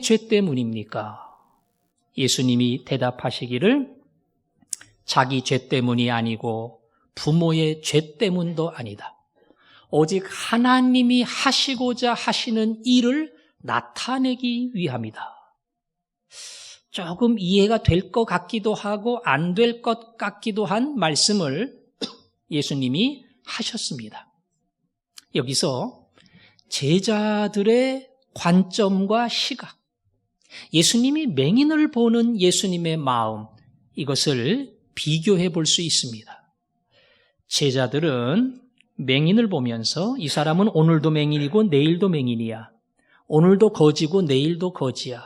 죄 때문입니까? 예수님이 대답하시기를 자기 죄 때문이 아니고 부모의 죄 때문도 아니다. 오직 하나님이 하시고자 하시는 일을 나타내기 위함이다. 조금 이해가 될 것 같기도 하고 안 될 것 같기도 한 말씀을 예수님이 하셨습니다. 여기서 제자들의 관점과 시각, 예수님이 맹인을 보는 예수님의 마음, 이것을 비교해 볼 수 있습니다. 제자들은 맹인을 보면서 이 사람은 오늘도 맹인이고 내일도 맹인이야. 오늘도 거지고 내일도 거지야.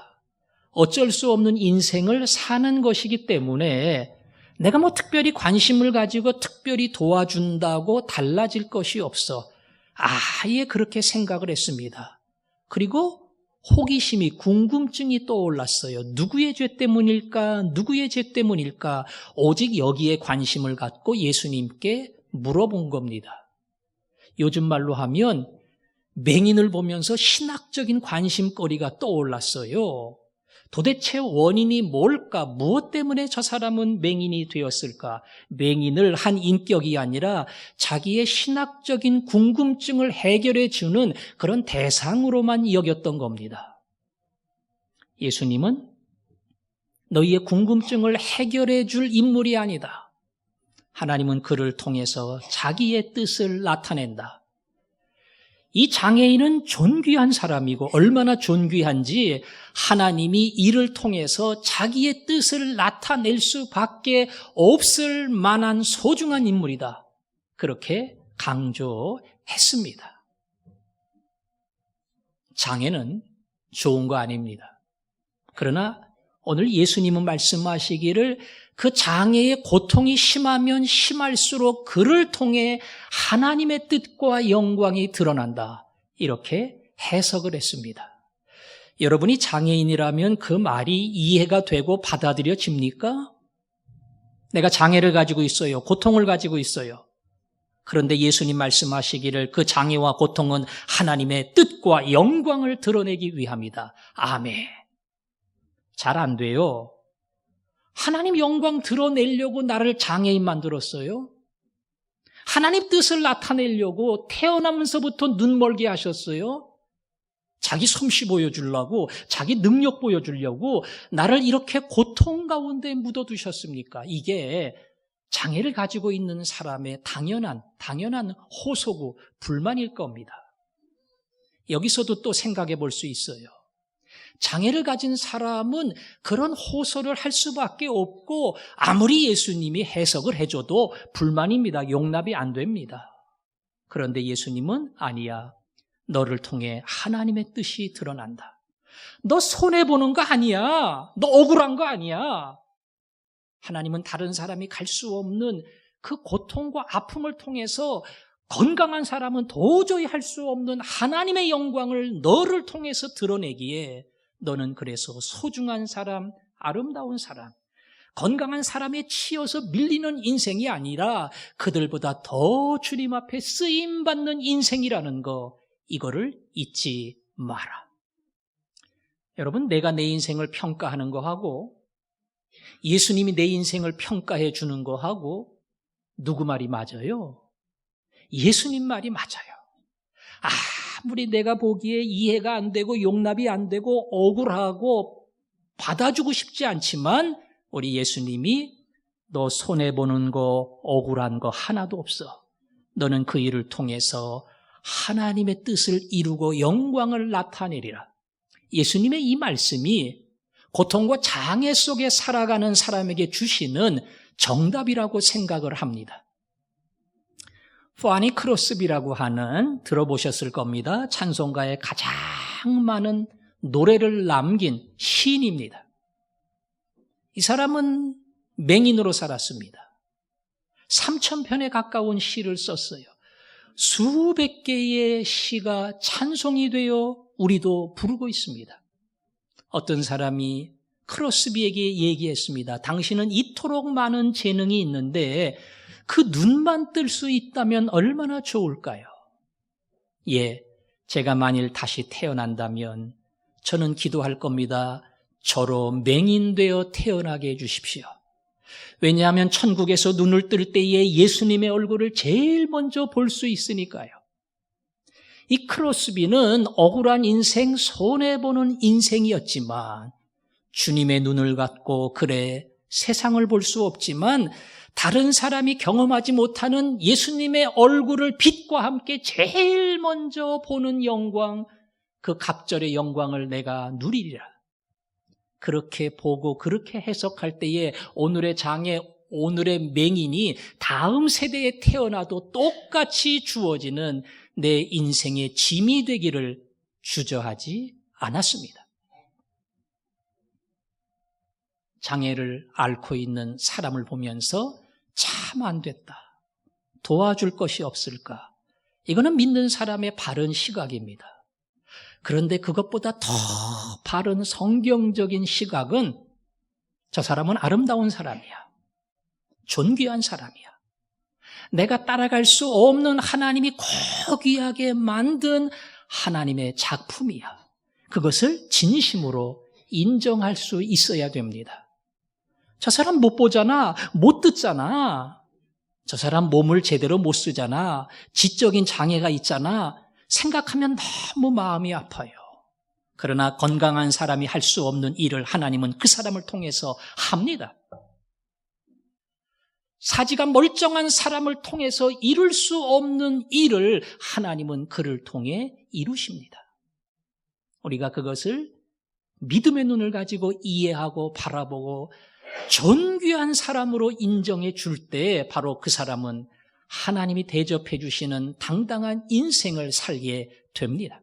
어쩔 수 없는 인생을 사는 것이기 때문에 내가 뭐 특별히 관심을 가지고 특별히 도와준다고 달라질 것이 없어. 아예 그렇게 생각을 했습니다. 그리고 호기심이, 궁금증이 떠올랐어요. 누구의 죄 때문일까? 누구의 죄 때문일까? 오직 여기에 관심을 갖고 예수님께 물어본 겁니다. 요즘 말로 하면 맹인을 보면서 신학적인 관심거리가 떠올랐어요. 도대체 원인이 뭘까? 무엇 때문에 저 사람은 맹인이 되었을까? 맹인을 한 인격이 아니라 자기의 신학적인 궁금증을 해결해 주는 그런 대상으로만 여겼던 겁니다. 예수님은 너희의 궁금증을 해결해 줄 인물이 아니다. 하나님은 그를 통해서 자기의 뜻을 나타낸다. 이 장애인은 존귀한 사람이고 얼마나 존귀한지 하나님이 이를 통해서 자기의 뜻을 나타낼 수밖에 없을 만한 소중한 인물이다. 그렇게 강조했습니다. 장애는 좋은 거 아닙니다. 그러나 오늘 예수님은 말씀하시기를 그 장애의 고통이 심하면 심할수록 그를 통해 하나님의 뜻과 영광이 드러난다. 이렇게 해석을 했습니다. 여러분이 장애인이라면 그 말이 이해가 되고 받아들여집니까? 내가 장애를 가지고 있어요. 고통을 가지고 있어요. 그런데 예수님 말씀하시기를 그 장애와 고통은 하나님의 뜻과 영광을 드러내기 위함이다. 아멘. 잘 안 돼요. 하나님 영광 드러내려고 나를 장애인 만들었어요? 하나님 뜻을 나타내려고 태어나면서부터 눈멀게 하셨어요? 자기 솜씨 보여주려고, 자기 능력 보여주려고 나를 이렇게 고통 가운데 묻어두셨습니까? 이게 장애를 가지고 있는 사람의 당연한 호소고 불만일 겁니다. 여기서도 또 생각해 볼 수 있어요. 장애를 가진 사람은 그런 호소를 할 수밖에 없고 아무리 예수님이 해석을 해줘도 불만입니다. 용납이 안 됩니다. 그런데 예수님은 아니야. 너를 통해 하나님의 뜻이 드러난다. 너 손해보는 거 아니야. 너 억울한 거 아니야. 하나님은 다른 사람이 갈 수 없는 그 고통과 아픔을 통해서 건강한 사람은 도저히 할 수 없는 하나님의 영광을 너를 통해서 드러내기에 너는 그래서 소중한 사람, 아름다운 사람, 건강한 사람에 치여서 밀리는 인생이 아니라 그들보다 더 주님 앞에 쓰임받는 인생이라는 거, 이거를 잊지 마라. 여러분, 내가 내 인생을 평가하는 거하고 예수님이 내 인생을 평가해 주는 거하고 누구 말이 맞아요? 예수님 말이 맞아요. 아무리 내가 보기에 이해가 안 되고 용납이 안 되고 억울하고 받아주고 싶지 않지만 우리 예수님이 너 손해보는 거 억울한 거 하나도 없어. 너는 그 일을 통해서 하나님의 뜻을 이루고 영광을 나타내리라. 예수님의 이 말씀이 고통과 장애 속에 살아가는 사람에게 주시는 정답이라고 생각을 합니다. 파니 크로스비라고 하는, 들어보셨을 겁니다. 찬송가에 가장 많은 노래를 남긴 시인입니다. 이 사람은 맹인으로 살았습니다. 3,000편에 가까운 시를 썼어요. 수백 개의 시가 찬송이 되어 우리도 부르고 있습니다. 어떤 사람이 크로스비에게 얘기했습니다. 당신은 이토록 많은 재능이 있는데 그 눈만 뜰 수 있다면 얼마나 좋을까요? 예, 제가 만일 다시 태어난다면 저는 기도할 겁니다. 저로 맹인되어 태어나게 해주십시오. 왜냐하면 천국에서 눈을 뜰 때에 예수님의 얼굴을 제일 먼저 볼 수 있으니까요. 이 크로스비는 억울한 인생, 손해보는 인생이었지만 주님의 눈을 갖고 그래 세상을 볼 수 없지만 다른 사람이 경험하지 못하는 예수님의 얼굴을 빛과 함께 제일 먼저 보는 영광, 그 갑절의 영광을 내가 누리리라. 그렇게 보고 그렇게 해석할 때에 오늘의 장애, 오늘의 맹인이 다음 세대에 태어나도 똑같이 주어지는 내 인생의 짐이 되기를 주저하지 않았습니다. 장애를 앓고 있는 사람을 보면서 참 안 됐다, 도와줄 것이 없을까? 이거는 믿는 사람의 바른 시각입니다. 그런데 그것보다 더 바른 성경적인 시각은 저 사람은 아름다운 사람이야, 존귀한 사람이야, 내가 따라갈 수 없는 하나님이 고귀하게 만든 하나님의 작품이야. 그것을 진심으로 인정할 수 있어야 됩니다. 저 사람 못 보잖아, 못 듣잖아, 저 사람 몸을 제대로 못 쓰잖아, 지적인 장애가 있잖아, 생각하면 너무 마음이 아파요. 그러나 건강한 사람이 할 수 없는 일을 하나님은 그 사람을 통해서 합니다. 사지가 멀쩡한 사람을 통해서 이룰 수 없는 일을 하나님은 그를 통해 이루십니다. 우리가 그것을 믿음의 눈을 가지고 이해하고 바라보고 존귀한 사람으로 인정해 줄 때 바로 그 사람은 하나님이 대접해 주시는 당당한 인생을 살게 됩니다.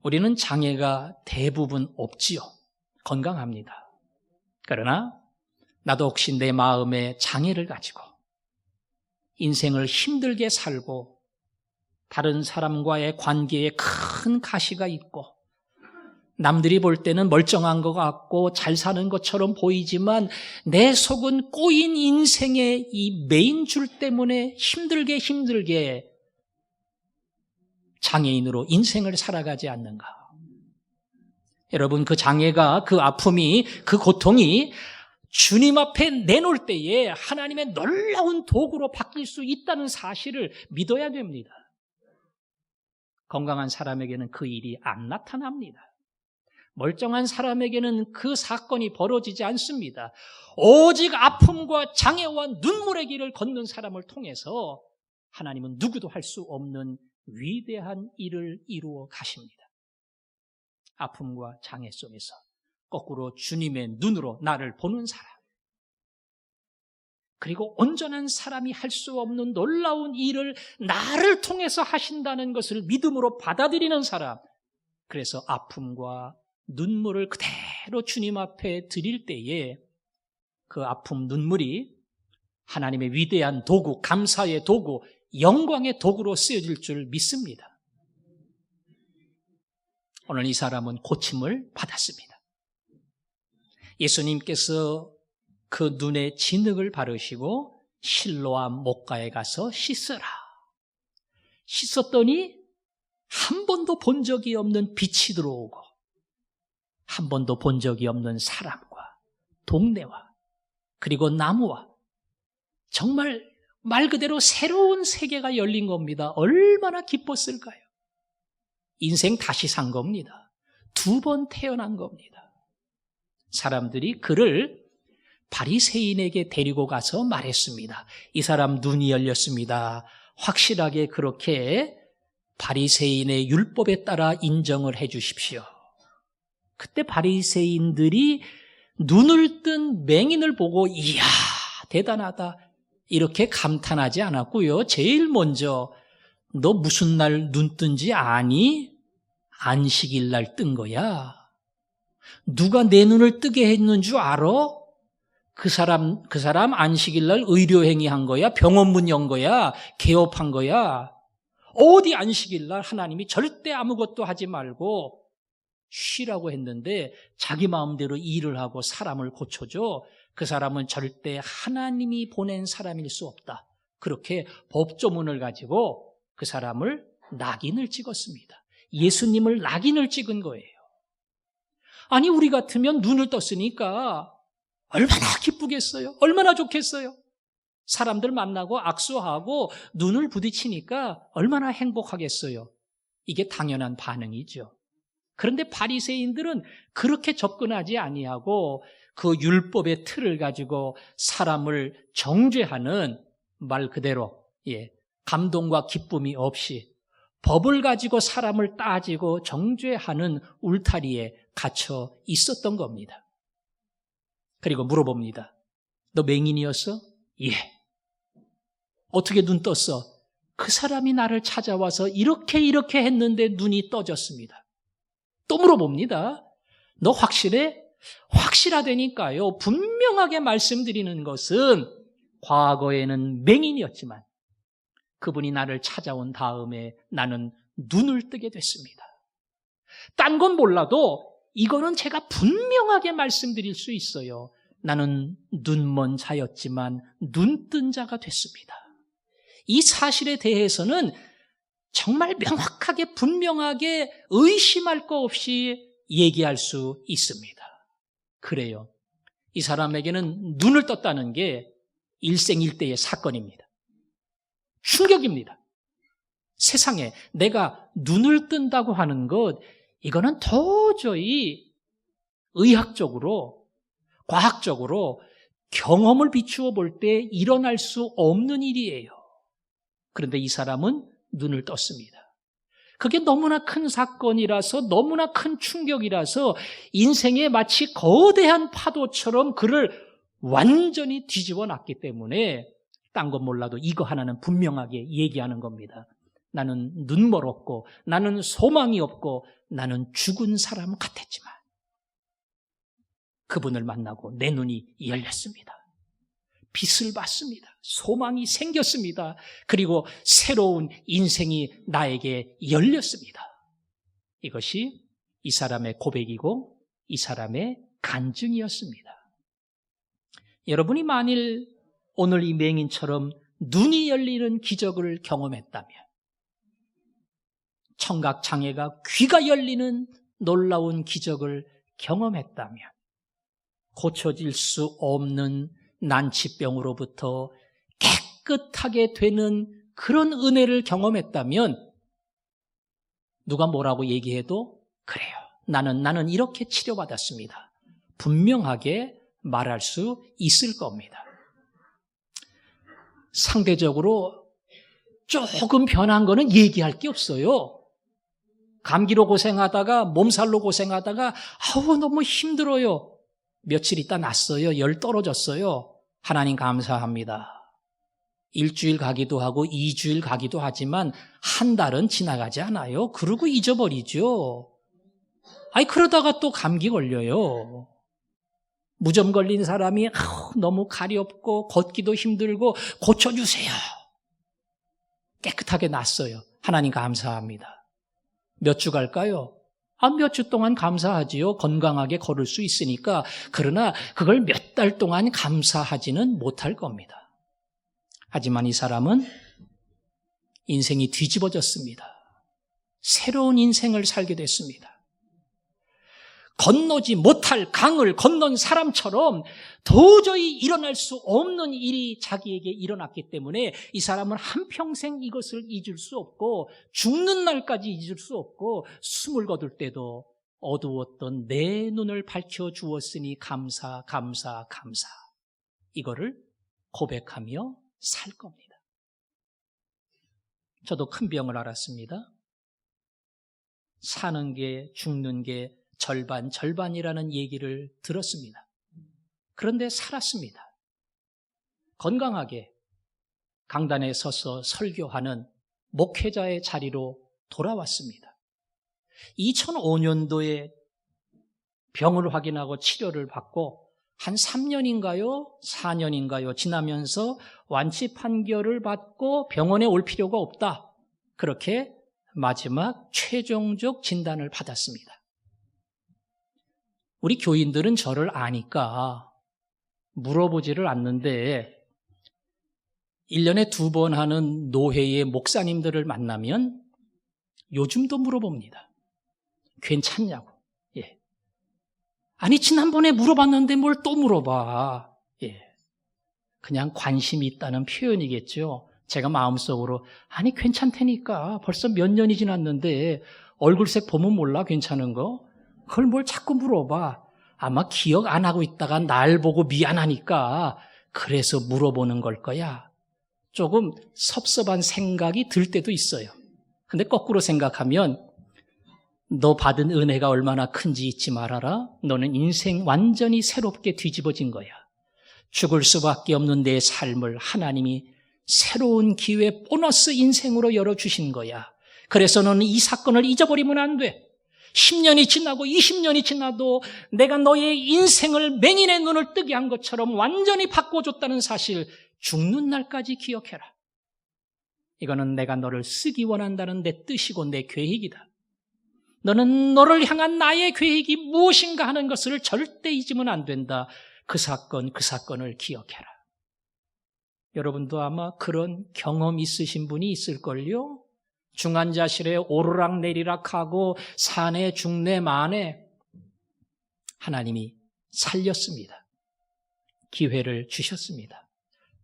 우리는 장애가 대부분 없지요. 건강합니다. 그러나 나도 혹시 내 마음에 장애를 가지고 인생을 힘들게 살고 다른 사람과의 관계에 큰 가시가 있고 남들이 볼 때는 멀쩡한 것 같고 잘 사는 것처럼 보이지만 내 속은 꼬인 인생의 이 메인 줄 때문에 힘들게 장애인으로 인생을 살아가지 않는가? 여러분, 그 장애가, 그 아픔이, 그 고통이 주님 앞에 내놓을 때에 하나님의 놀라운 도구로 바뀔 수 있다는 사실을 믿어야 됩니다. 건강한 사람에게는 그 일이 안 나타납니다. 멀쩡한 사람에게는 그 사건이 벌어지지 않습니다. 오직 아픔과 장애와 눈물의 길을 걷는 사람을 통해서 하나님은 누구도 할 수 없는 위대한 일을 이루어 가십니다. 아픔과 장애 속에서 거꾸로 주님의 눈으로 나를 보는 사람, 그리고 온전한 사람이 할 수 없는 놀라운 일을 나를 통해서 하신다는 것을 믿음으로 받아들이는 사람, 그래서 아픔과 눈물을 그대로 주님 앞에 드릴 때에 그 아픔, 눈물이 하나님의 위대한 도구, 감사의 도구, 영광의 도구로 쓰여질 줄 믿습니다. 오늘 이 사람은 고침을 받았습니다. 예수님께서 그 눈에 진흙을 바르시고 실로암 목가에 가서 씻으라. 씻었더니 한 번도 본 적이 없는 빛이 들어오고 한 번도 본 적이 없는 사람과 동네와 그리고 나무와 정말 말 그대로 새로운 세계가 열린 겁니다. 얼마나 기뻤을까요? 인생 다시 산 겁니다. 2번 태어난 겁니다. 사람들이 그를 바리새인에게 데리고 가서 말했습니다. 이 사람 눈이 열렸습니다. 확실하게 그렇게 바리새인의 율법에 따라 인정을 해 주십시오. 그때 바리새인들이 눈을 뜬 맹인을 보고 이야, 대단하다, 이렇게 감탄하지 않았고요. 제일 먼저 너 무슨 날 눈 뜬지 아니? 안식일 날 뜬 거야. 누가 내 눈을 뜨게 했는 줄 알아? 그 사람 안식일 날 의료행위 한 거야? 병원문 연 거야? 개업한 거야? 어디 안식일 날 하나님이 절대 아무것도 하지 말고 쉬라고 했는데 자기 마음대로 일을 하고 사람을 고쳐줘. 그 사람은 절대 하나님이 보낸 사람일 수 없다. 그렇게 법조문을 가지고 그 사람을 낙인을 찍었습니다. 예수님을 낙인을 찍은 거예요. 아니, 우리 같으면 눈을 떴으니까 얼마나 기쁘겠어요? 얼마나 좋겠어요? 사람들 만나고 악수하고 눈을 부딪히니까 얼마나 행복하겠어요? 이게 당연한 반응이죠. 그런데 바리새인들은 그렇게 접근하지 아니하고 그 율법의 틀을 가지고 사람을 정죄하는, 말 그대로 감동과 기쁨이 없이 법을 가지고 사람을 따지고 정죄하는 울타리에 갇혀 있었던 겁니다. 그리고 물어봅니다. 너 맹인이었어? 예. 어떻게 눈 떴어? 그 사람이 나를 찾아와서 이렇게 했는데 눈이 떠졌습니다. 또 물어봅니다. 너 확실해? 확실하다니까요. 분명하게 말씀드리는 것은 과거에는 맹인이었지만 그분이 나를 찾아온 다음에 나는 눈을 뜨게 됐습니다. 딴 건 몰라도 이거는 제가 분명하게 말씀드릴 수 있어요. 나는 눈먼 자였지만 눈뜬 자가 됐습니다. 이 사실에 대해서는 정말 명확하게 분명하게 의심할 거 없이 얘기할 수 있습니다. 그래요. 이 사람에게는 눈을 떴다는 게 일생일대의 사건입니다. 충격입니다. 세상에 내가 눈을 뜬다고 하는 것, 이거는 도저히 의학적으로, 과학적으로 경험을 비추어 볼 때 일어날 수 없는 일이에요. 그런데 이 사람은 눈을 떴습니다. 그게 너무나 큰 사건이라서, 너무나 큰 충격이라서 인생에 마치 거대한 파도처럼 그를 완전히 뒤집어 놨기 때문에 딴 건 몰라도 이거 하나는 분명하게 얘기하는 겁니다. 나는 눈멀었고, 나는 소망이 없고, 나는 죽은 사람 같았지만 그분을 만나고 내 눈이 열렸습니다. 빛을 봤습니다. 소망이 생겼습니다. 그리고 새로운 인생이 나에게 열렸습니다. 이것이 이 사람의 고백이고 이 사람의 간증이었습니다. 여러분이 만일 오늘 이 맹인처럼 눈이 열리는 기적을 경험했다면, 청각장애가 귀가 열리는 놀라운 기적을 경험했다면, 고쳐질 수 없는 난치병으로부터 깨끗하게 되는 그런 은혜를 경험했다면 누가 뭐라고 얘기해도 그래요. 나는 이렇게 치료받았습니다. 분명하게 말할 수 있을 겁니다. 상대적으로 조금 변한 거는 얘기할 게 없어요. 감기로 고생하다가 몸살로 고생하다가 너무 힘들어요. 며칠 있다 났어요. 열 떨어졌어요. 하나님 감사합니다. 일주일 가기도 하고 2주일 가기도 하지만 한 달은 지나가지 않아요. 그러고 잊어버리죠. 그러다가 또 감기 걸려요. 무좀 걸린 사람이 너무 가렵고 걷기도 힘들고 고쳐주세요. 깨끗하게 났어요. 하나님 감사합니다. 몇 주 갈까요? 몇 주 동안 감사하지요. 건강하게 걸을 수 있으니까. 그러나 그걸 몇 달 동안 감사하지는 못할 겁니다. 하지만 이 사람은 인생이 뒤집어졌습니다. 새로운 인생을 살게 됐습니다. 건너지 못할 강을 건넌 사람처럼 도저히 일어날 수 없는 일이 자기에게 일어났기 때문에 이 사람은 한평생 이것을 잊을 수 없고 죽는 날까지 잊을 수 없고 숨을 거둘 때도 어두웠던 내 눈을 밝혀주었으니 감사 감사 감사, 이거를 고백하며 살 겁니다. 저도 큰 병을 앓았습니다. 사는 게 죽는 게 절반이라는 얘기를 들었습니다. 그런데 살았습니다. 건강하게 강단에 서서 설교하는 목회자의 자리로 돌아왔습니다. 2005년도에 병을 확인하고 치료를 받고 한 3년인가요? 4년인가요? 지나면서 완치 판결을 받고 병원에 올 필요가 없다. 그렇게 마지막 최종적 진단을 받았습니다. 우리 교인들은 저를 아니까 물어보지를 않는데 1년에 2번 하는 노회의 목사님들을 만나면 요즘도 물어봅니다. 괜찮냐고. 예. 아니, 지난번에 물어봤는데 뭘 또 물어봐. 예. 그냥 관심이 있다는 표현이겠죠. 제가 마음속으로 아니 괜찮다니까 벌써 몇 년이 지났는데 얼굴색 보면 몰라 괜찮은 거? 그걸 뭘 자꾸 물어봐. 아마 기억 안 하고 있다가 날 보고 미안하니까 그래서 물어보는 걸 거야. 조금 섭섭한 생각이 들 때도 있어요. 근데 거꾸로 생각하면 너 받은 은혜가 얼마나 큰지 잊지 말아라. 너는 인생 완전히 새롭게 뒤집어진 거야. 죽을 수밖에 없는 내 삶을 하나님이 새로운 기회, 보너스 인생으로 열어주신 거야. 그래서 너는 이 사건을 잊어버리면 안 돼. 10년이 지나고 20년이 지나도 내가 너의 인생을 맹인의 눈을 뜨게 한 것처럼 완전히 바꿔줬다는 사실, 죽는 날까지 기억해라. 이거는 내가 너를 쓰기 원한다는 내 뜻이고 내 계획이다. 너는 너를 향한 나의 계획이 무엇인가 하는 것을 절대 잊으면 안 된다. 그 사건을 기억해라. 여러분도 아마 그런 경험 있으신 분이 있을걸요? 중환자실에 오르락내리락하고 산에 중내 만에 하나님이 살렸습니다. 기회를 주셨습니다.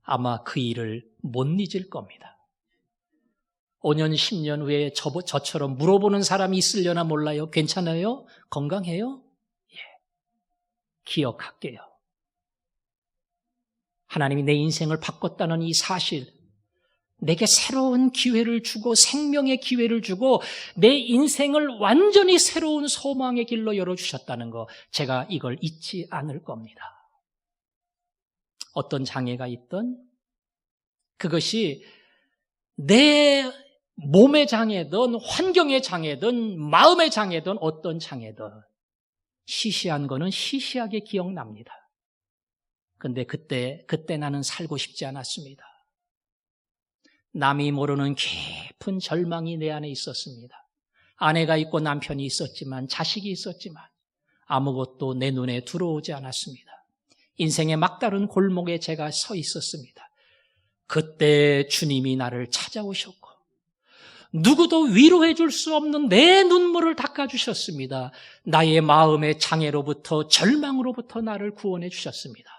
아마 그 일을 못 잊을 겁니다. 5년, 10년 후에 저처럼 물어보는 사람이 있으려나 몰라요. 괜찮아요? 건강해요? 예. 기억할게요. 하나님이 내 인생을 바꿨다는 이 사실, 내게 새로운 기회를 주고 생명의 기회를 주고 내 인생을 완전히 새로운 소망의 길로 열어주셨다는 거, 제가 이걸 잊지 않을 겁니다. 어떤 장애가 있든 그것이 내 몸의 장애든 환경의 장애든 마음의 장애든 어떤 장애든 시시한 거는 시시하게 기억납니다. 근데 그때 나는 살고 싶지 않았습니다. 남이 모르는 깊은 절망이 내 안에 있었습니다. 아내가 있고 남편이 있었지만, 자식이 있었지만 아무것도 내 눈에 들어오지 않았습니다. 인생의 막다른 골목에 제가 서 있었습니다. 그때 주님이 나를 찾아오셨고 누구도 위로해 줄 수 없는 내 눈물을 닦아주셨습니다. 나의 마음의 장애로부터, 절망으로부터 나를 구원해 주셨습니다.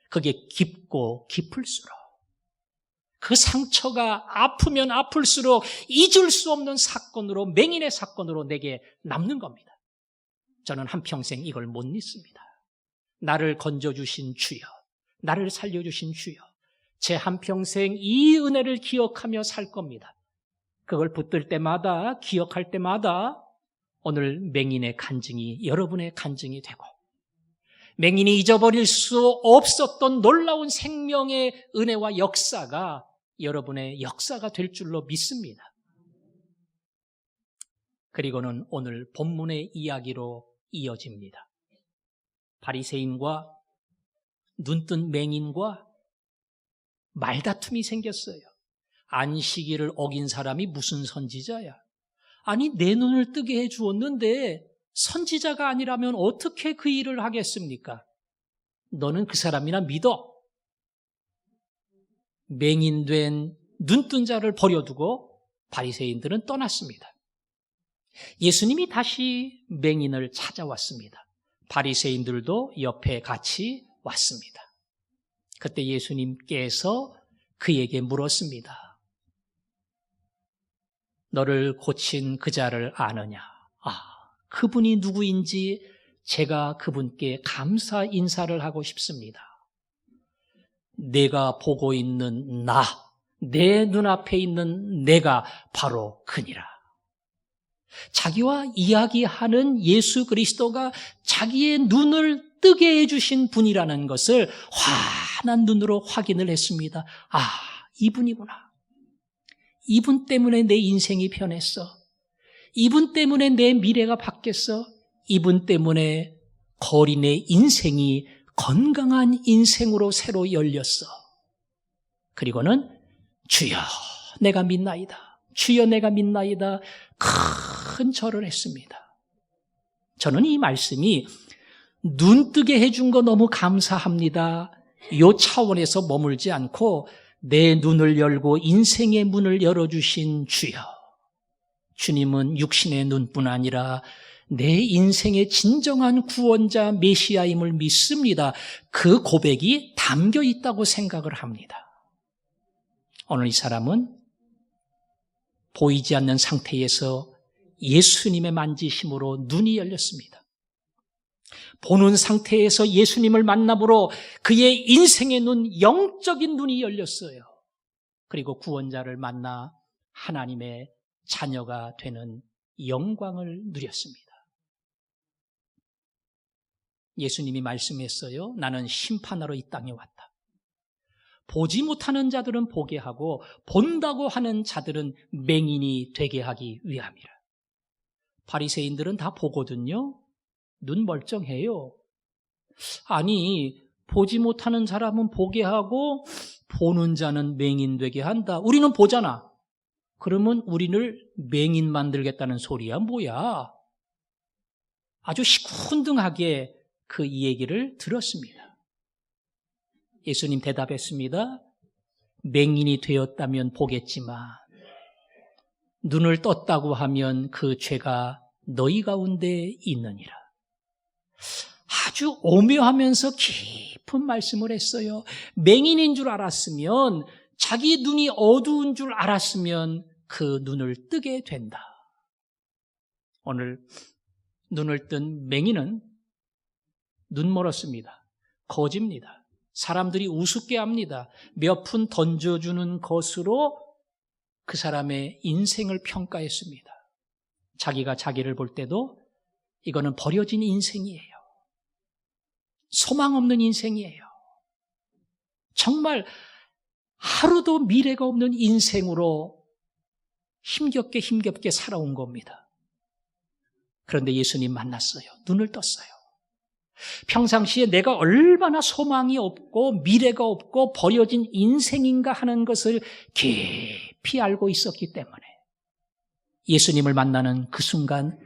그게 깊고 깊을수록, 그 상처가 아프면 아플수록 잊을 수 없는 사건으로, 맹인의 사건으로 내게 남는 겁니다. 저는 한평생 이걸 못 잊습니다. 나를 건져주신 주여, 나를 살려주신 주여, 제 한평생 이 은혜를 기억하며 살 겁니다. 그걸 붙들 때마다, 기억할 때마다 오늘 맹인의 간증이 여러분의 간증이 되고, 맹인이 잊어버릴 수 없었던 놀라운 생명의 은혜와 역사가 여러분의 역사가 될 줄로 믿습니다. 그리고는 오늘 본문의 이야기로 이어집니다. 바리새인과 눈뜬 맹인과 말다툼이 생겼어요. 안식일을 어긴 사람이 무슨 선지자야? 아니, 내 눈을 뜨게 해주었는데 선지자가 아니라면 어떻게 그 일을 하겠습니까? 너는 그 사람이나 믿어. 맹인된 눈뜬 자를 버려두고 바리새인들은 떠났습니다. 예수님이 다시 맹인을 찾아왔습니다. 바리새인들도 옆에 같이 왔습니다. 그때 예수님께서 그에게 물었습니다. 너를 고친 그 자를 아느냐? 그분이 누구인지 제가 그분께 감사 인사를 하고 싶습니다. 내가 보고 있는 나, 내 눈앞에 있는 내가 바로 그니라. 자기와 이야기하는 예수 그리스도가 자기의 눈을 뜨게 해주신 분이라는 것을 환한 눈으로 확인을 했습니다. 이분이구나. 이분 때문에 내 인생이 변했어. 이분 때문에 내 미래가 바뀌었어. 이분 때문에 거린 내 인생이 건강한 인생으로 새로 열렸어. 그리고는 주여 내가 믿나이다. 주여 내가 믿나이다. 큰 절을 했습니다. 저는 이 말씀이 눈뜨게 해준 거 너무 감사합니다. 이 차원에서 머물지 않고 내 눈을 열고 인생의 문을 열어주신 주여, 주님은 육신의 눈뿐 아니라 내 인생의 진정한 구원자 메시아임을 믿습니다. 그 고백이 담겨 있다고 생각을 합니다. 오늘 이 사람은 보이지 않는 상태에서 예수님의 만지심으로 눈이 열렸습니다. 보는 상태에서 예수님을 만남으로 그의 인생의 눈, 영적인 눈이 열렸어요. 그리고 구원자를 만나 하나님의 자녀가 되는 영광을 누렸습니다. 예수님이 말씀했어요. 나는 심판하러 이 땅에 왔다. 보지 못하는 자들은 보게 하고 본다고 하는 자들은 맹인이 되게 하기 위함이라. 바리새인들은 다 보거든요. 눈 멀쩡해요. 아니, 보지 못하는 사람은 보게 하고 보는 자는 맹인 되게 한다. 우리는 보잖아. 그러면 우리를 맹인 만들겠다는 소리야 뭐야? 아주 시큰둥하게 그 얘기를 들었습니다. 예수님 대답했습니다. 맹인이 되었다면 보겠지만 눈을 떴다고 하면 그 죄가 너희 가운데 있느니라. 아주 오묘하면서 깊은 말씀을 했어요. 맹인인 줄 알았으면, 자기 눈이 어두운 줄 알았으면 그 눈을 뜨게 된다. 오늘 눈을 뜬 맹인은 눈 멀었습니다. 거짓입니다. 사람들이 우습게 합니다. 몇 푼 던져주는 것으로 그 사람의 인생을 평가했습니다. 자기가 자기를 볼 때도 이거는 버려진 인생이에요. 소망 없는 인생이에요. 정말 하루도 미래가 없는 인생으로 힘겹게 살아온 겁니다. 그런데 예수님 만났어요. 눈을 떴어요. 평상시에 내가 얼마나 소망이 없고 미래가 없고 버려진 인생인가 하는 것을 깊이 알고 있었기 때문에 예수님을 만나는 그 순간,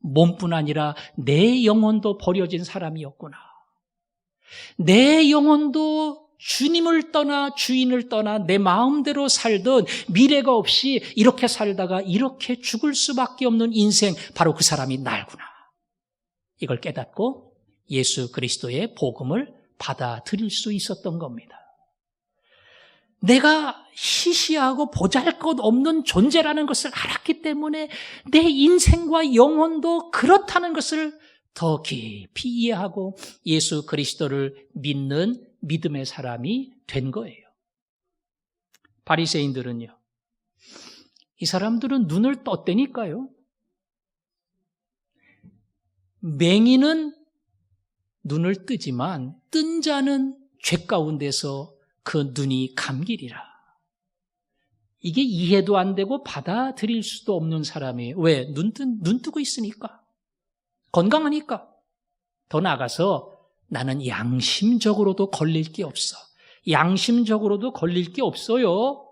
몸뿐 아니라 내 영혼도 버려진 사람이었구나. 내 영혼도 주님을 떠나 주인을 떠나 내 마음대로 살던 미래가 없이 이렇게 살다가 이렇게 죽을 수밖에 없는 인생, 바로 그 사람이 나구나. 이걸 깨닫고 예수 그리스도의 복음을 받아들일 수 있었던 겁니다. 내가 시시하고 보잘것없는 존재라는 것을 알았기 때문에 내 인생과 영혼도 그렇다는 것을 더 깊이 이해하고 예수 그리스도를 믿는 믿음의 사람이 된 거예요. 바리새인들은요, 이 사람들은 눈을 떴다니까요. 맹인은 눈을 뜨지만 뜬 자는 죄 가운데서 그 눈이 감기리라. 이게 이해도 안 되고 받아들일 수도 없는 사람이에요. 왜? 눈 뜨고 있으니까. 건강하니까. 더 나아가서 나는 양심적으로도 걸릴 게 없어. 양심적으로도 걸릴 게 없어요.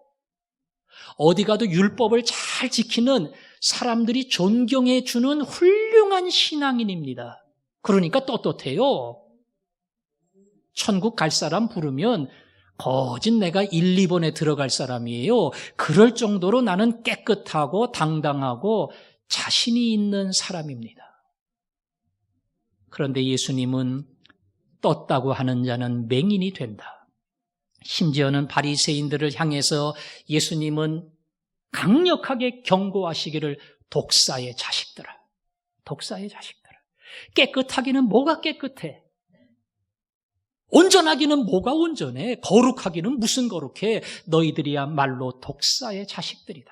어디 가도 율법을 잘 지키는 사람들이 존경해 주는 훌륭한 신앙인입니다. 그러니까 떳떳해요. 천국 갈 사람 부르면 거짓 내가 1, 2번에 들어갈 사람이에요. 그럴 정도로 나는 깨끗하고 당당하고 자신이 있는 사람입니다. 그런데 예수님은 떴다고 하는 자는 맹인이 된다. 심지어는 바리새인들을 향해서 예수님은 강력하게 경고하시기를, 독사의 자식들아, 독사의 자식들아. 깨끗하기는 뭐가 깨끗해? 온전하기는 뭐가 온전해? 거룩하기는 무슨 거룩해? 너희들이야말로 독사의 자식들이다.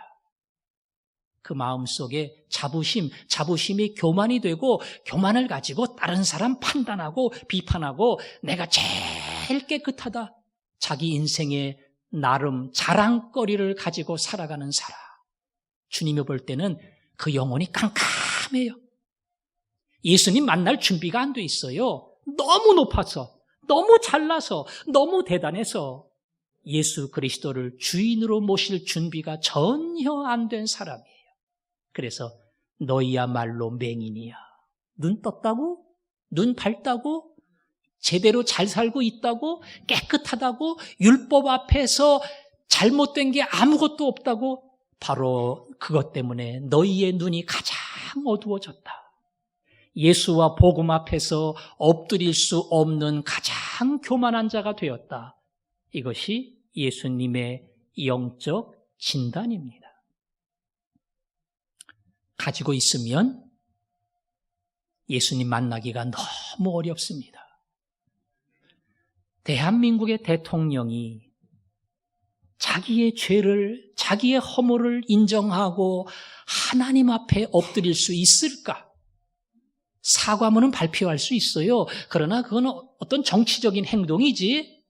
그 마음속에 자부심이 교만이 되고, 교만을 가지고 다른 사람 판단하고 비판하고 내가 제일 깨끗하다. 자기 인생의 나름 자랑거리를 가지고 살아가는 사람. 주님이 볼 때는 그 영혼이 깜깜해요. 예수님 만날 준비가 안 돼 있어요. 너무 높아서, 너무 잘나서, 너무 대단해서 예수 그리스도를 주인으로 모실 준비가 전혀 안 된 사람이에요. 그래서 너희야말로 맹인이야. 눈 떴다고? 눈 밝다고? 제대로 잘 살고 있다고? 깨끗하다고? 율법 앞에서 잘못된 게 아무것도 없다고? 바로 그것 때문에 너희의 눈이 가장 어두워졌다. 예수와 복음 앞에서 엎드릴 수 없는 가장 교만한 자가 되었다. 이것이 예수님의 영적 진단입니다. 가지고 있으면 예수님 만나기가 너무 어렵습니다. 대한민국의 대통령이 자기의 죄를, 자기의 허물을 인정하고 하나님 앞에 엎드릴 수 있을까? 사과문은 발표할 수 있어요. 그러나 그건 어떤 정치적인 행동이지.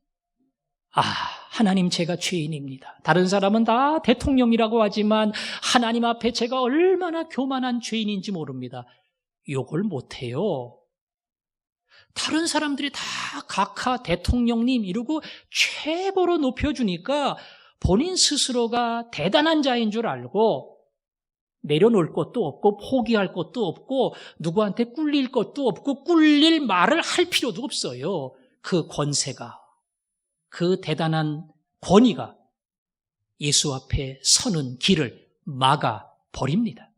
하나님, 제가 죄인입니다. 다른 사람은 다 대통령이라고 하지만 하나님 앞에 제가 얼마나 교만한 죄인인지 모릅니다. 욕을 못해요. 다른 사람들이 다 각하 대통령님 이러고 최고로 높여주니까 본인 스스로가 대단한 자인 줄 알고 내려놓을 것도 없고 포기할 것도 없고 누구한테 꿀릴 것도 없고 꿀릴 말을 할 필요도 없어요. 그 권세가, 그 대단한 권위가 예수 앞에 서는 길을 막아버립니다.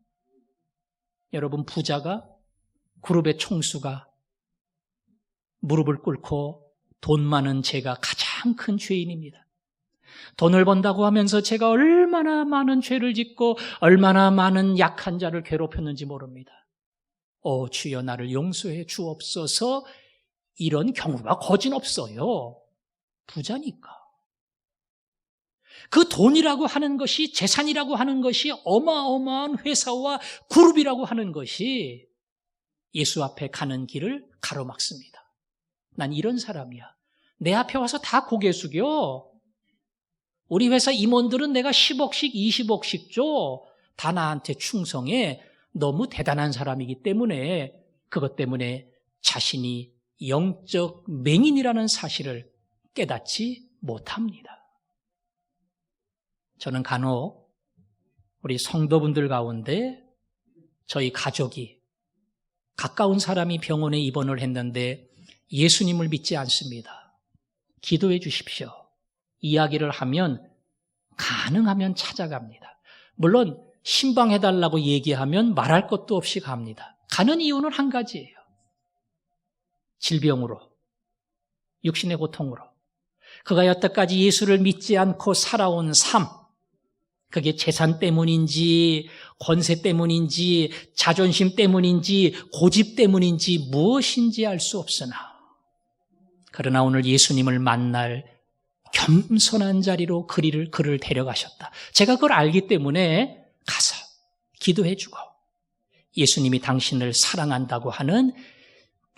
여러분, 부자가, 그룹의 총수가 무릎을 꿇고 돈 많은 제가 가장 큰 죄인입니다. 돈을 번다고 하면서 제가 얼마나 많은 죄를 짓고 얼마나 많은 약한 자를 괴롭혔는지 모릅니다. 주여 나를 용서해 주옵소서. 이런 경우가 거진없어요. 부자니까. 그 돈이라고 하는 것이, 재산이라고 하는 것이, 어마어마한 회사와 그룹이라고 하는 것이 예수 앞에 가는 길을 가로막습니다. 난 이런 사람이야. 내 앞에 와서 다 고개 숙여. 우리 회사 임원들은 내가 10억씩 20억씩 줘. 다 나한테 충성해. 너무 대단한 사람이기 때문에, 그것 때문에 자신이 영적 맹인이라는 사실을 깨닫지 못합니다. 저는 간혹 우리 성도분들 가운데 저희 가족이, 가까운 사람이 병원에 입원을 했는데 예수님을 믿지 않습니다. 기도해 주십시오. 이야기를 하면 가능하면 찾아갑니다. 물론 신방해달라고 얘기하면 말할 것도 없이 갑니다. 가는 이유는 한 가지예요. 질병으로, 육신의 고통으로. 그가 여태까지 예수를 믿지 않고 살아온 삶, 그게 재산 때문인지 권세 때문인지 자존심 때문인지 고집 때문인지 무엇인지 알 수 없으나, 그러나 오늘 예수님을 만날 겸손한 자리로 그를 데려가셨다. 제가 그걸 알기 때문에 가서 기도해주고 예수님이 당신을 사랑한다고 하는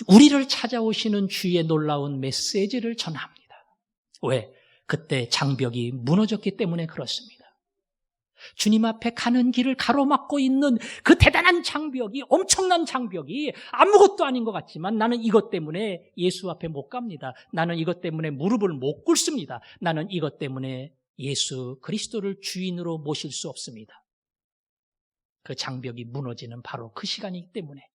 우리를 찾아오시는 주의 놀라운 메시지를 전합니다. 왜? 그때 장벽이 무너졌기 때문에 그렇습니다. 주님 앞에 가는 길을 가로막고 있는 그 대단한 장벽이, 엄청난 장벽이 아무것도 아닌 것 같지만 나는 이것 때문에 예수 앞에 못 갑니다. 나는 이것 때문에 무릎을 못 꿇습니다. 나는 이것 때문에 예수 그리스도를 주인으로 모실 수 없습니다. 그 장벽이 무너지는 바로 그 시간이기 때문에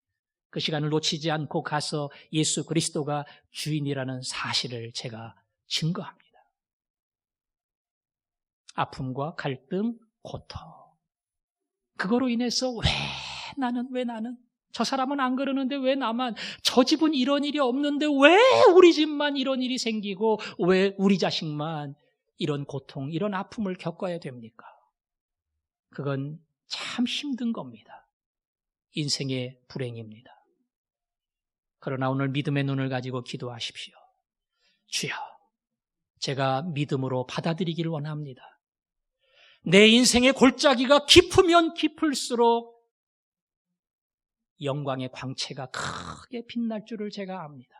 그 시간을 놓치지 않고 가서 예수 그리스도가 주인이라는 사실을 제가 증거합니다. 아픔과 갈등, 고통. 그거로 인해서 왜 나는? 저 사람은 안 그러는데 왜 나만? 저 집은 이런 일이 없는데 왜 우리 집만 이런 일이 생기고 왜 우리 자식만 이런 고통, 이런 아픔을 겪어야 됩니까? 그건 참 힘든 겁니다. 인생의 불행입니다. 그러나 오늘 믿음의 눈을 가지고 기도하십시오. 주여, 제가 믿음으로 받아들이기를 원합니다. 내 인생의 골짜기가 깊으면 깊을수록 영광의 광채가 크게 빛날 줄을 제가 압니다.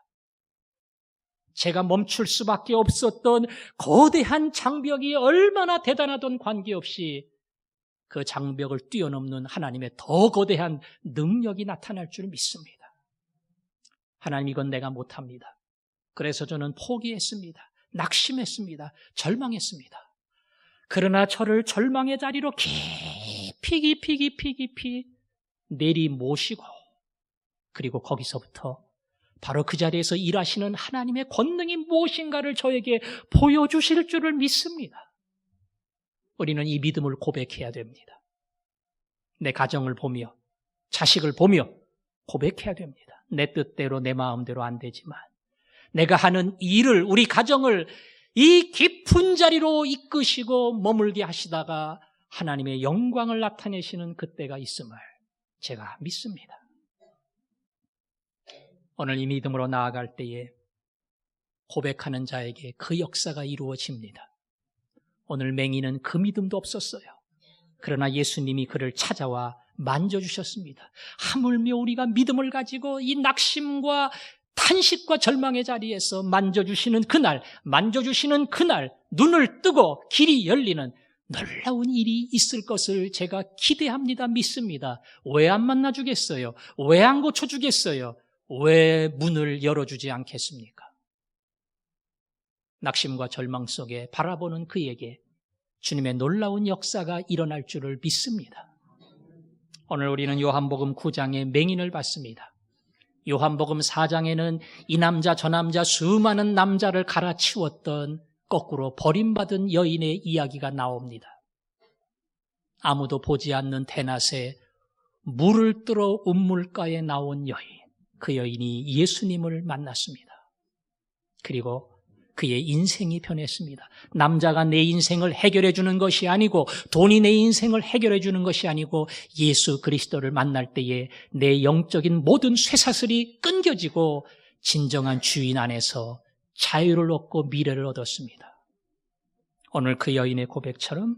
제가 멈출 수밖에 없었던 거대한 장벽이 얼마나 대단하던 관계없이 그 장벽을 뛰어넘는 하나님의 더 거대한 능력이 나타날 줄 믿습니다. 하나님, 이건 내가 못합니다. 그래서 저는 포기했습니다. 낙심했습니다. 절망했습니다. 그러나 저를 절망의 자리로 깊이 내리모시고, 그리고 거기서부터 바로 그 자리에서 일하시는 하나님의 권능이 무엇인가를 저에게 보여주실 줄을 믿습니다. 우리는 이 믿음을 고백해야 됩니다. 내 가정을 보며 자식을 보며 고백해야 됩니다. 내 뜻대로 내 마음대로 안 되지만 내가 하는 일을, 우리 가정을 이 깊은 자리로 이끄시고 머물게 하시다가 하나님의 영광을 나타내시는 그때가 있음을 제가 믿습니다. 오늘 이 믿음으로 나아갈 때에 고백하는 자에게 그 역사가 이루어집니다. 오늘 맹인은 그 믿음도 없었어요. 그러나 예수님이 그를 찾아와 만져주셨습니다. 하물며 우리가 믿음을 가지고 이 낙심과 탄식과 절망의 자리에서 만져주시는 그날, 눈을 뜨고 길이 열리는 놀라운 일이 있을 것을 제가 기대합니다. 믿습니다. 왜 안 만나주겠어요? 왜 안 고쳐주겠어요? 왜 문을 열어주지 않겠습니까? 낙심과 절망 속에 바라보는 그에게 주님의 놀라운 역사가 일어날 줄을 믿습니다. 오늘 우리는 요한복음 9장의 맹인을 봤습니다. 요한복음 4장에는 이 남자 저 남자 수많은 남자를 갈아치웠던 거꾸로 버림받은 여인의 이야기가 나옵니다. 아무도 보지 않는 대낮에 물을 뜨러 운물가에 나온 여인, 그 여인이 예수님을 만났습니다. 그리고 그의 인생이 변했습니다. 남자가 내 인생을 해결해 주는 것이 아니고, 돈이 내 인생을 해결해 주는 것이 아니고, 예수 그리스도를 만날 때에 내 영적인 모든 쇠사슬이 끊겨지고 진정한 주인 안에서 자유를 얻고 미래를 얻었습니다. 오늘 그 여인의 고백처럼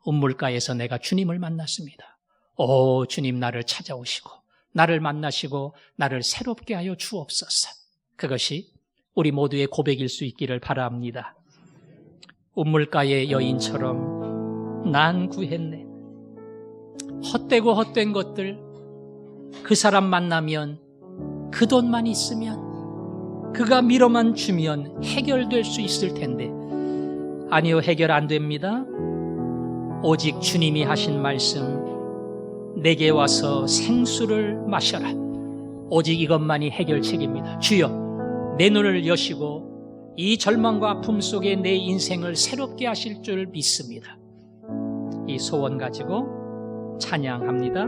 운물가에서 내가 주님을 만났습니다. 오, 주님 나를 찾아오시고 나를 만나시고 나를 새롭게 하여 주옵소서. 그것이 우리 모두의 고백일 수 있기를 바랍니다. 운물가의 여인처럼 난 구했네. 헛되고 헛된 것들, 그 사람 만나면, 그 돈만 있으면, 그가 밀어만 주면 해결될 수 있을 텐데, 아니요, 해결 안 됩니다. 오직 주님이 하신 말씀, 내게 와서 생수를 마셔라. 오직 이것만이 해결책입니다. 주여, 내 눈을 여시고 이 절망과 아픔 속에 내 인생을 새롭게 하실 줄 믿습니다. 이 소원 가지고 찬양합니다.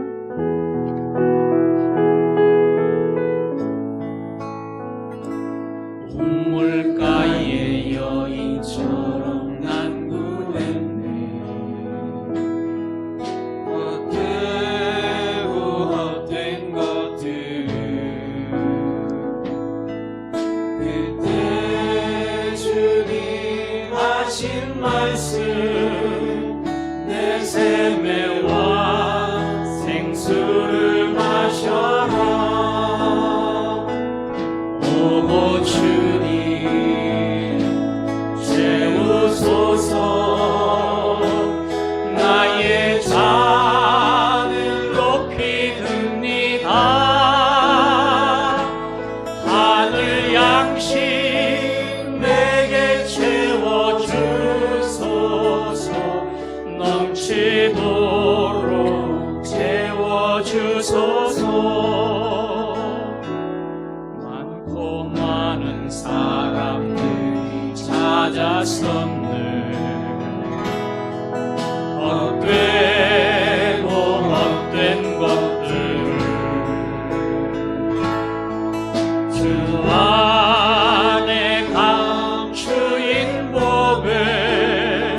운물가의 여인처럼 난 구했네. 헛되고 헛된 것들, 그때 주님 하신 말씀, 내 샘에 와 생수를 마셔라. 오 주님 채우소서. 나의 잔을 높이 듭니다. 하늘 양식 내게 채워주소서. 넘치도록 채워주소서. 많은 사람들이 찾았었네. 헛되고 헛된 것들, 주 안에 감추인 복을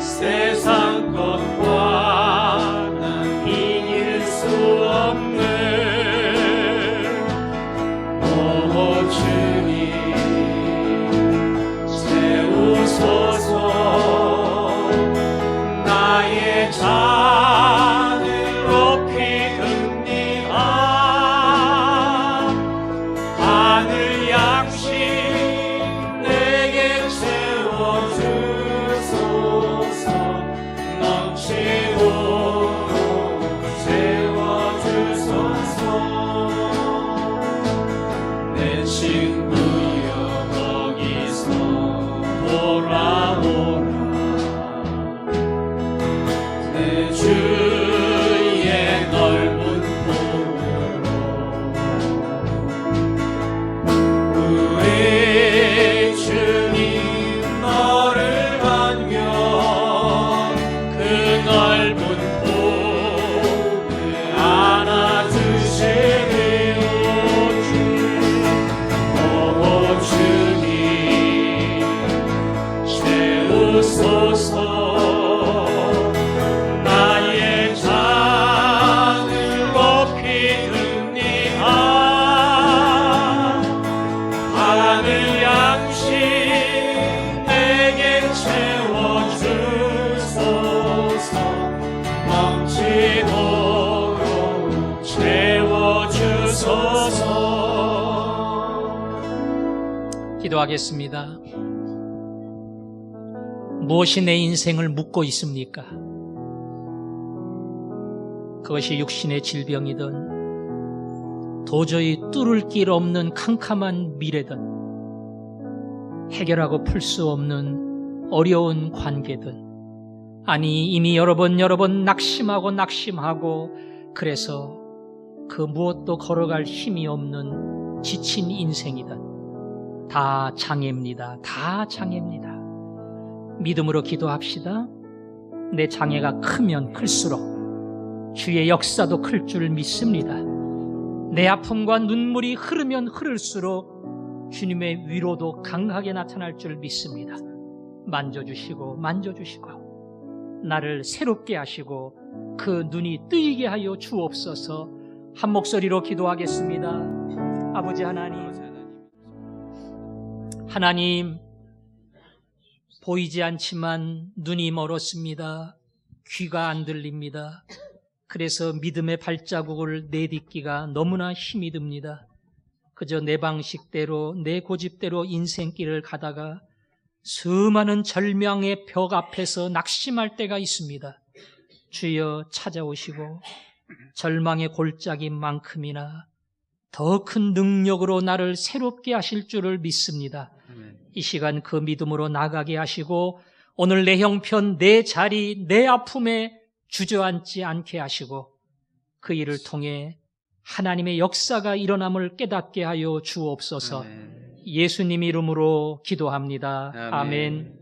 세상 것과 난 이길 수 없네. 오 주님 채우소서. 나의 잔을 높이 듭니다. 하늘 양식 내게 채워주소서. 넘치도록 채워주소서. 내 친구여 거기서 돌아오라. 내 주의 넓은 품으로 우리 주님 너를 반겨 기도하겠습니다. 무엇이 내 인생을 묶고 있습니까? 그것이 육신의 질병이든 도저히 뚫을 길 없는 캄캄한 미래든 해결하고 풀 수 없는 어려운 관계든 아니 이미 여러 번 낙심하고 그래서 그 무엇도 걸어갈 힘이 없는 지친 인생이든 다 장애입니다. 다 장애입니다. 믿음으로 기도합시다. 내 장애가 크면 클수록 주의 역사도 클 줄 믿습니다. 내 아픔과 눈물이 흐르면 흐를수록 주님의 위로도 강하게 나타날 줄 믿습니다. 만져주시고 나를 새롭게 하시고 그 눈이 뜨이게 하여 주옵소서. 한 목소리로 기도하겠습니다. 아버지 하나님, 보이지 않지만 눈이 멀었습니다. 귀가 안 들립니다. 그래서 믿음의 발자국을 내딛기가 너무나 힘이 듭니다. 그저 내 방식대로 내 고집대로 인생길을 가다가 수많은 절망의 벽 앞에서 낙심할 때가 있습니다. 주여 찾아오시고 절망의 골짜기인 만큼이나 더 큰 능력으로 나를 새롭게 하실 줄을 믿습니다. 이 시간 그 믿음으로 나가게 하시고 오늘 내 형편, 내 자리, 내 아픔에 주저앉지 않게 하시고 그 일을 통해 하나님의 역사가 일어남을 깨닫게 하여 주옵소서. 예수님 이름으로 기도합니다. 아멘.